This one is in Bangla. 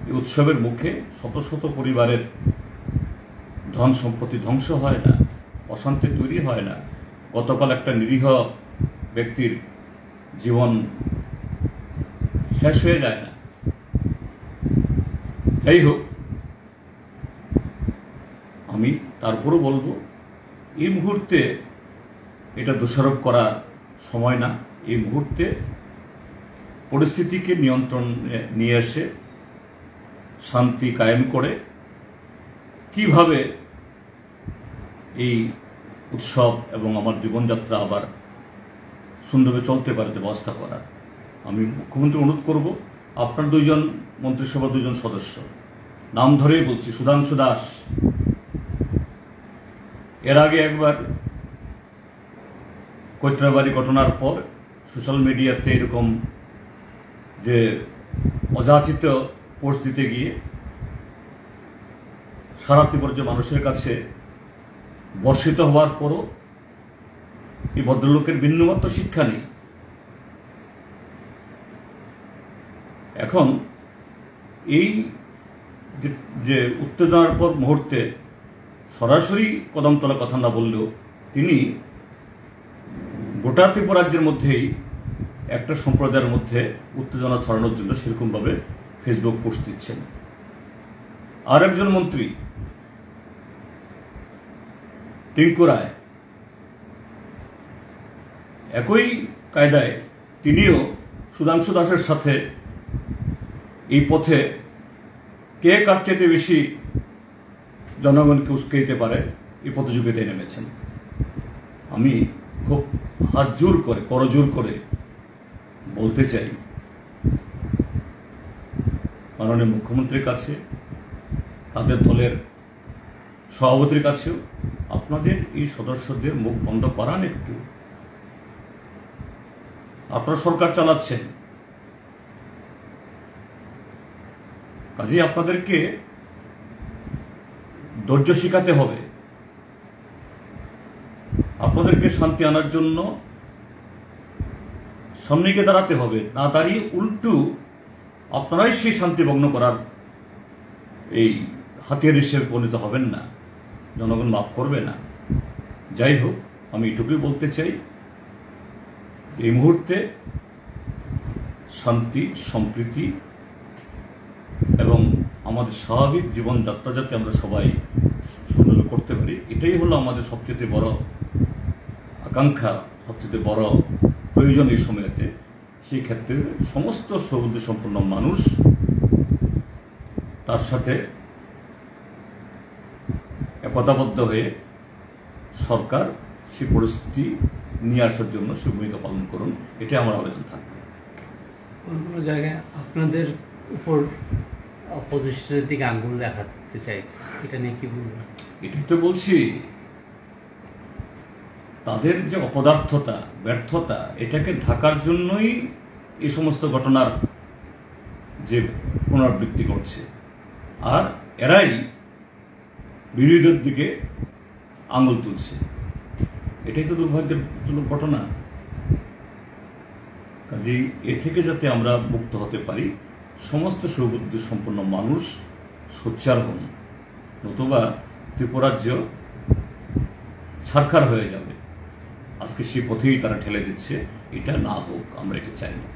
এই উৎসবের মুখে শত শত পরিবারের ধন সম্পত্তি ধ্বংস হয় না, অশান্তি তৈরি হয় না, গতকাল একটা নিরীহ ব্যক্তির জীবন শেষ হয়ে যায় না। যাই হোক, আমি তারপরও বলবো এই মুহূর্তে এটা দোষারোপ করার সময় না। এই মুহূর্তে পরিস্থিতিকে নিয়ন্ত্রণে নিয়ে এসে শান্তি কায়েম করে কিভাবে এই উৎসব এবং আমার জীবনযাত্রা আবার সুন্দরভাবে চলতে পারে ব্যবস্থা করার আমি মুখ্যমন্ত্রী অনুরোধ করব। আপনার দুইজন মন্ত্রিসভার দুজন সদস্য, নাম ধরেই বলছি, সুধাংশু দাস, এর আগে একবার কৈত্রাবাড়ি ঘটনার পর সোশ্যাল মিডিয়াতে এরকম যে অযাচিত পোস্ট দিতে গিয়ে সারা ত্রিপুরার মানুষের কাছে বর্ষিত হওয়ার পরও এই ভদ্রলোকের বিন্দুমাত্র শিক্ষা নেই। এখন এই যে উত্তেজনার পর মুহূর্তে সরাসরি কদম তোলা কথা না বললেও তিনি গোটা ত্রিপুরা রাজ্যের মধ্যেই একটা সম্প্রদায়ের মধ্যে উত্তেজনা ছড়ানোর জন্য সেরকমভাবে ফেসবুক পোস্ট দিচ্ছেন। আর একজন মন্ত্রী টিঙ্কু রায় একই কায়দায় তিনিও সুধাংশু দাসের সাথে এই পথে কে কার চেয়ে বেশি জনগণকে উস্কে দিতে পারে এই প্রতিযোগিতায় নেমেছেন। আমি খুব হাত জোর করে করজোর করে বলতে চাই মাননীয় মুখ্যমন্ত্রীর কাছে, তাদের দলের সভাপতির কাছেও, আপনাদের এই সদস্যদের মুখ বন্ধ করান একটু। আপনারা সরকার চালাচ্ছেন, কাজেই আপনাদেরকে ধৈর্য শিখাতে হবে। আপনাদেরকে শান্তি আনার জন্য সামনে গিয়ে দাঁড়াতে হবে, না দাঁড়িয়ে উল্টো আপনারাই সেই শান্তি ভগ্ন করার এই হাতিয়ার হিসেবে পরিণত হবেন না, জনগণ মাফ করবে না। যাই হোক, আমি এটুকুই বলতে চাই যে এই মুহূর্তে শান্তি, সম্প্রীতি এবং আমাদের স্বাভাবিক জীবনযাত্রা যাতে আমরা সবাই সুন্দরভাবে করতে পারি, এটাই হলো আমাদের সবচেয়ে বড় আকাঙ্ক্ষা, সবচেয়ে বড় প্রয়োজন এই সময়তে। সেই ক্ষেত্রে সমস্ত সৌবুদ্ধি সম্পন্ন মানুষ তার সাথে একতাবদ্ধ হয়ে সরকার সেই পরিস্থিতি নিয়ে আসার জন্য সে ভূমিকা পালন করুন, এটাই আমার আবেদন থাকবে। কোনো জায়গায় আপনাদের উপর অপোজিশনের দিকে আঙ্গুল দেখাতে চাইছে, এটা নিয়ে কি বলবেন? এটাই তো বলছি, তাদের যে অপদার্থতা, ব্যর্থতা, এটাকে ঢাকার জন্যই এই সমস্ত ঘটনার যে পুনরাবৃত্তি করছে, আর এরাই বিরোধীদের দিকে আঙুল তুলছে। এটাই তো দুর্ভাগ্যজনক ঘটনা। কাজেই এ থেকে যাতে আমরা মুক্ত হতে পারি, সমস্ত সুবুদ্ধি সম্পন্ন মানুষ সোচ্চার হন, নতুবা ত্রিপুরাজ্য ছারখার হয়ে যাবে। আজকে সেই পথেই তারা ঠেলে দিচ্ছে, এটা না হোক, আমরা এটা চাই না।